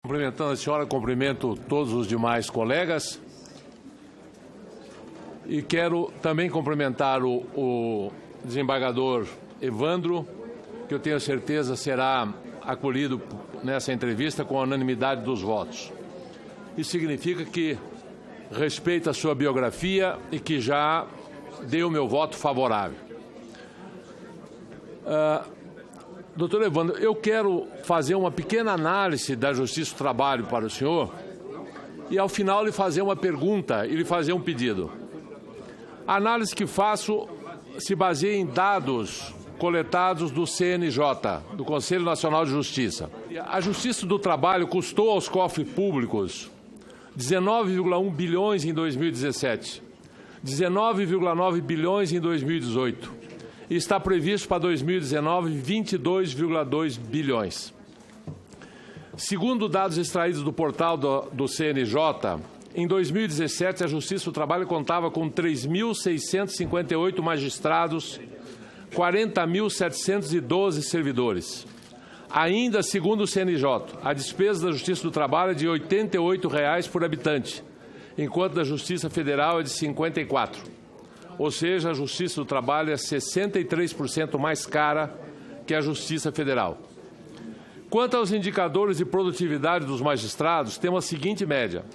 Cumprimentando a senhora, cumprimento todos os demais colegas e quero também cumprimentar o desembargador Evandro, que eu tenho certeza será acolhido nessa entrevista com a unanimidade dos votos. Isso significa que respeito a sua biografia e que já dei o meu voto favorável. Doutor Evandro, eu quero fazer uma pequena análise da Justiça do Trabalho para o senhor e, ao final, lhe fazer uma pergunta e lhe fazer um pedido. A análise que faço se baseia em dados coletados do CNJ, do Conselho Nacional de Justiça. A Justiça do Trabalho custou aos cofres públicos 19,1 bilhões em 2017, 19,9 bilhões em 2018. E está previsto para 2019 22,2 bilhões. Segundo dados extraídos do portal do CNJ, em 2017 a Justiça do Trabalho contava com 3.658 magistrados, 40.712 servidores. Ainda segundo o CNJ, a despesa da Justiça do Trabalho é de R$ 88,00 por habitante, enquanto da Justiça Federal é de R$ 54,00. Ou seja, a Justiça do Trabalho é 63% mais cara que a Justiça Federal. Quanto aos indicadores de produtividade dos magistrados, temos a seguinte média.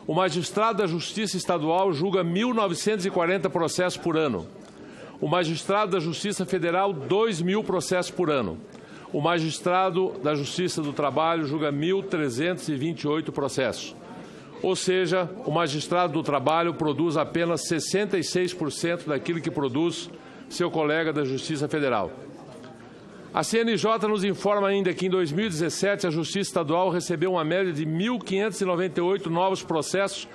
O magistrado da Justiça Estadual julga 1.940 processos por ano. O magistrado da Justiça Federal, 2.000 processos por ano. O magistrado da Justiça do Trabalho julga 1.328 processos. Ou seja, o magistrado do trabalho produz apenas 66% daquilo que produz seu colega da Justiça Federal. A CNJ nos informa ainda que em 2017 a Justiça Estadual recebeu uma média de 1.598 novos processos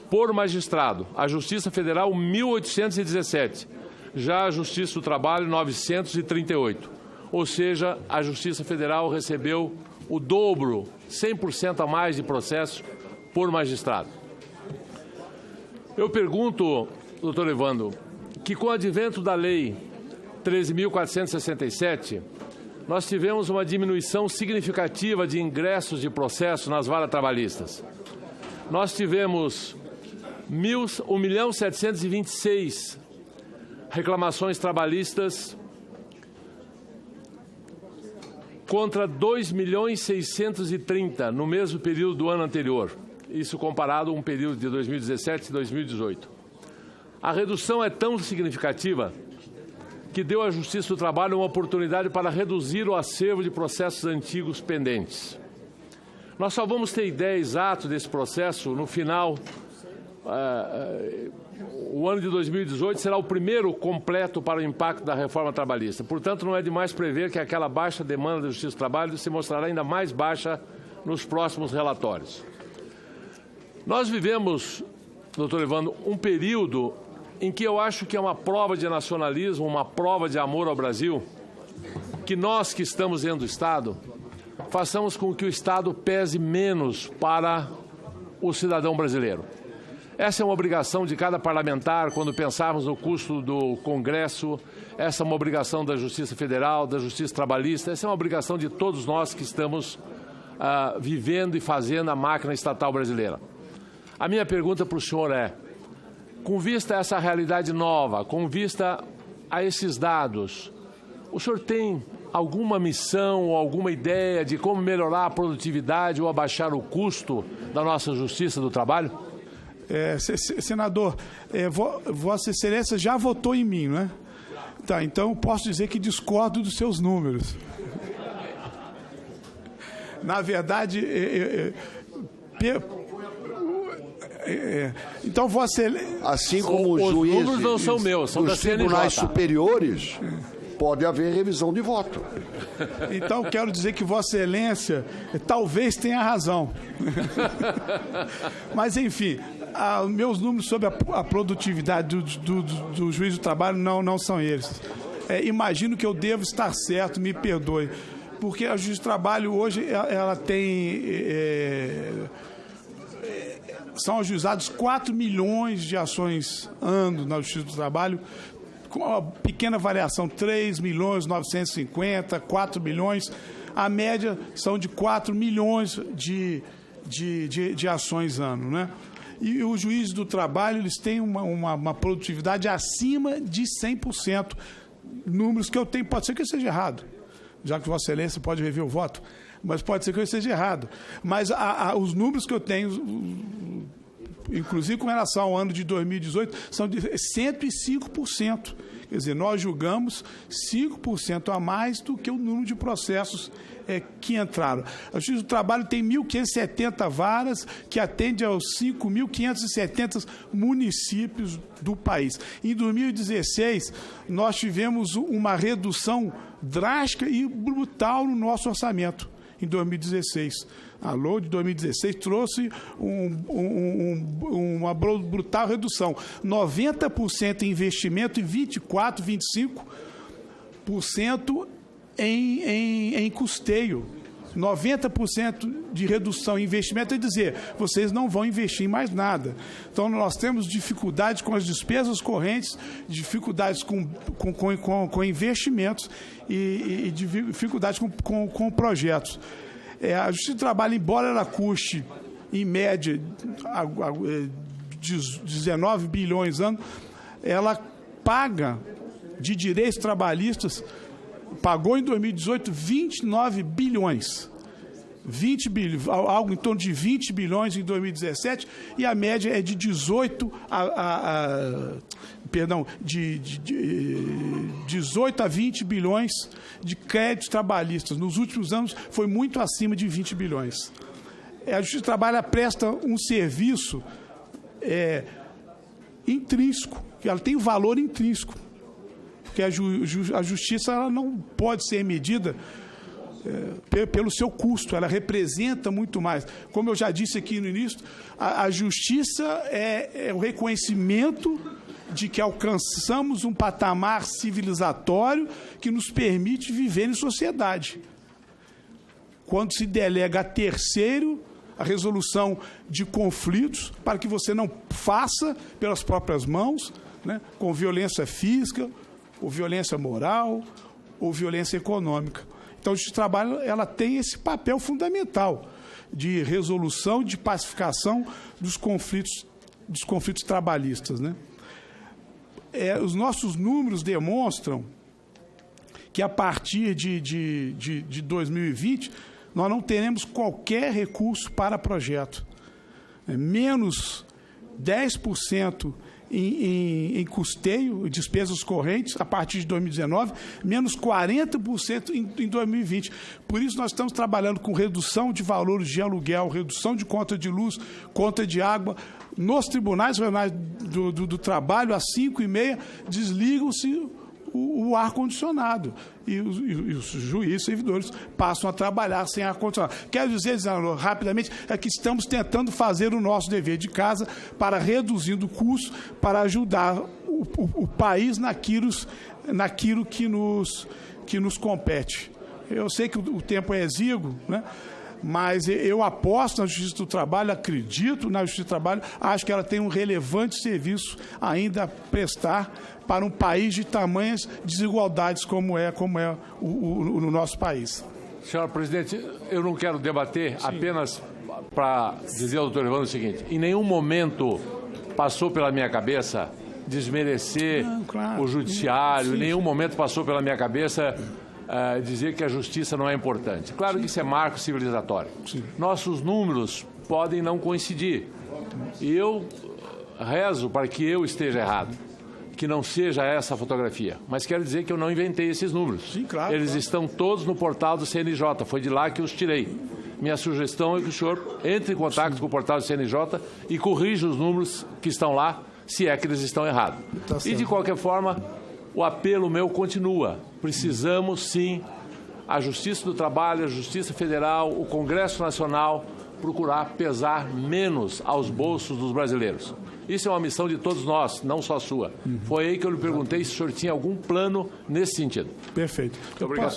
por magistrado. A Justiça Federal, 1.817. Já a Justiça do Trabalho, 938. Ou seja, a Justiça Federal recebeu o dobro, 100% a mais de processos por magistrado. Eu pergunto, doutor Evandro, que com o advento da Lei 13.467, nós tivemos uma diminuição significativa de ingressos de processos nas varas trabalhistas. Nós tivemos 1.726 reclamações trabalhistas contra 2.630.000 no mesmo período do ano anterior. Isso comparado a um período de 2017 e 2018. A redução é tão significativa que deu à Justiça do Trabalho uma oportunidade para reduzir o acervo de processos antigos pendentes. Nós só vamos ter ideia exata desse processo no final. O ano de 2018 será o primeiro completo para o impacto da reforma trabalhista. Portanto, não é demais prever que aquela baixa demanda da Justiça do Trabalho se mostrará ainda mais baixa nos próximos relatórios. Nós vivemos, doutor Evandro, um período em que eu acho que é uma prova de nacionalismo, uma prova de amor ao Brasil, que nós que estamos dentro do Estado, façamos com que o Estado pese menos para o cidadão brasileiro. Essa é uma obrigação de cada parlamentar quando pensarmos no custo do Congresso, essa é uma obrigação da Justiça Federal, da Justiça Trabalhista, essa é uma obrigação de todos nós que estamos vivendo e fazendo a máquina estatal brasileira. A minha pergunta para o senhor é, com vista a essa realidade nova, com vista a esses dados, o senhor tem alguma missão ou alguma ideia de como melhorar a produtividade ou abaixar o custo da nossa Justiça do Trabalho? Senador, Vossa Excelência já votou em mim, não é? Tá, então eu posso dizer que discordo dos seus números. Na verdade, então Vossa Excelência... Assim como os juízes números não são meus, são dos tribunais superiores, pode haver revisão de voto. Então quero dizer que Vossa Excelência talvez tenha razão. Mas, enfim, meus números sobre a produtividade do juiz do trabalho não são eles. Imagino que eu devo estar certo, me perdoe, porque a Justiça do Trabalho hoje ela tem... são ajuizados 4 milhões de ações ano na Justiça do Trabalho, com uma pequena variação, 3.950.000, 4 milhões. A média são de 4 milhões de ações ano, né? E os juízes do trabalho, eles têm uma produtividade acima de 100%. Números que eu tenho, pode ser que eu esteja errado, já que Vossa Excelência pode rever o voto, mas pode ser que eu esteja errado. Mas os números que eu tenho, inclusive com relação ao ano de 2018, são de 105%. Quer dizer, nós julgamos 5% a mais do que o número de processos que entraram. A Justiça do Trabalho tem 1.570 varas que atende aos 5.570 municípios do país. Em 2016, nós tivemos uma redução drástica e brutal no nosso orçamento. Em 2016. A LOA de 2016 trouxe uma brutal redução. 90% em investimento e 24%, 25% em custeio. 90% de redução em investimento é dizer, vocês não vão investir em mais nada. Então, nós temos dificuldades com as despesas correntes, dificuldades com investimentos e dificuldades com projetos. A Justiça do Trabalho, embora ela custe, em média, 19 bilhões ano, ela paga de direitos trabalhistas, pagou em 2018 29 bilhões. 20 bilhões, algo em torno de 20 bilhões em 2017, e a média é de 18 a 20 bilhões de créditos trabalhistas. Nos últimos anos foi muito acima de 20 bilhões. A Justiça do Trabalho presta um serviço intrínseco, que ela tem um valor intrínseco, porque a justiça ela não pode ser medida pelo seu custo, ela representa muito mais. Como eu já disse aqui no início, a justiça é o reconhecimento de que alcançamos um patamar civilizatório que nos permite viver em sociedade. Quando se delega a terceiro a resolução de conflitos, para que você não faça pelas próprias mãos, né, com violência física, ou violência moral, ou violência econômica. Então, a Justiça do Trabalho ela tem esse papel fundamental de resolução, de pacificação dos conflitos trabalhistas, né? Os nossos números demonstram que, a partir de 2020, nós não teremos qualquer recurso para projeto. Menos 10% em custeio, despesas correntes, a partir de 2019, menos 40% em 2020. Por isso, nós estamos trabalhando com redução de valores de aluguel, redução de conta de luz, conta de água. Nos tribunais regionais do trabalho, às 5h30, desligam-se o ar-condicionado. E os juízes, servidores, passam a trabalhar sem ar-condicionado. Quero dizer, rapidamente, que estamos tentando fazer o nosso dever de casa para reduzindo o custo, para ajudar o país naquilo que nos compete. Eu sei que o tempo é exíguo, né? Mas eu aposto na Justiça do Trabalho, acredito na Justiça do Trabalho, acho que ela tem um relevante serviço ainda a prestar para um país de tamanhas desigualdades como é o nosso país. Senhor presidente, eu não quero debater, apenas para dizer ao doutor Evandro o seguinte: em nenhum momento passou pela minha cabeça desmerecer o judiciário, em nenhum momento passou pela minha cabeça dizer que a justiça não é importante. Claro que isso é marco civilizatório. Sim. Nossos números podem não coincidir. E eu rezo para que eu esteja errado, que não seja essa a fotografia. Mas quero dizer que eu não inventei esses números. Sim, claro. Eles estão todos no portal do CNJ. Foi de lá que eu os tirei. Minha sugestão é que o senhor entre em contato com o portal do CNJ e corrija os números que estão lá, se é que eles estão errados. Tá certo. E, de qualquer forma, o apelo meu continua. Precisamos, sim, a Justiça do Trabalho, a Justiça Federal, o Congresso Nacional, procurar pesar menos aos bolsos dos brasileiros. Isso é uma missão de todos nós, não só sua. Foi aí que eu lhe perguntei se o senhor tinha algum plano nesse sentido. Perfeito. Muito obrigado.